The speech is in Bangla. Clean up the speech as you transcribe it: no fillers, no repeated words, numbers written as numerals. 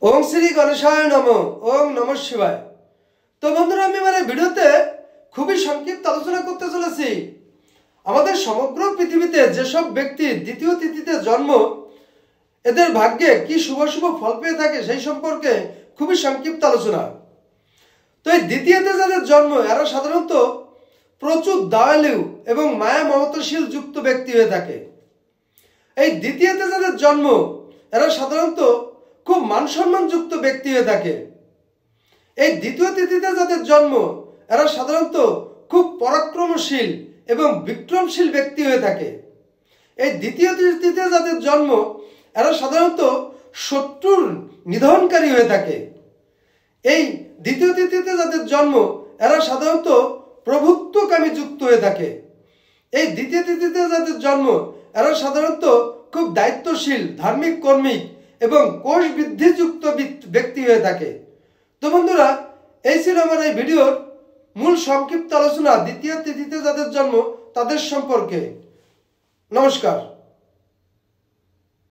ओम श्री गणेशाय नमः। ओम नमः शिवाय। तो बंधुरा आमि एबारे भिडियोते खूबই সংক্ষিপ্ত আলোচনা করতে চলেছি আমাদের সমগ্র পৃথিবীতে যেসব ব্যক্তি দ্বিতীয় তিথিতে জন্ম এদের ভাগ্যে কি শুভ শুভ ফল পেয়ে থাকে সেই সম্পর্কে খুবই সংক্ষিপ্ত আলোচনা। তো এই দ্বিতীয়তে যাদের জন্ম এরা সাধারণত প্রচুর দয়ালু এবং মায়া মমতাশীল যুক্ত ব্যক্তি হয়ে থাকে। এই দ্বিতীয়তে যাদের জন্ম এরা সাধারণত খুব মান-সম্মান যুক্ত ব্যক্তি হয়ে থাকে। এই দ্বিতীয় তিথিতে যাদের জন্ম এরা সাধারণত খুব পরাক্রমশীল এবং বিক্রমশীল ব্যক্তি হয়ে থাকে। এই দ্বিতীয় তিথিতে যাদের জন্ম এরা সাধারণত শত্রুর নিধনকারী হয়ে থাকে। এই দ্বিতীয় তিথিতে যাদের জন্ম এরা সাধারণত প্রভুত্বকামী যুক্ত হয়ে থাকে। এই দ্বিতীয় তিথিতে যাদের জন্ম এরা সাধারণত খুব দায়িত্বশীল, ধার্মিক কর্মী এবং কোষ বৃদ্ধিযুক্ত ব্যক্তি হয়ে থাকে। তো বন্ধুরা, এই ছিল আমার এই ভিডিওর মূল সংক্ষিপ্ত আলোচনা দ্বিতীয় তিথিতে যাদের জন্ম তাদের সম্পর্কে। নমস্কার।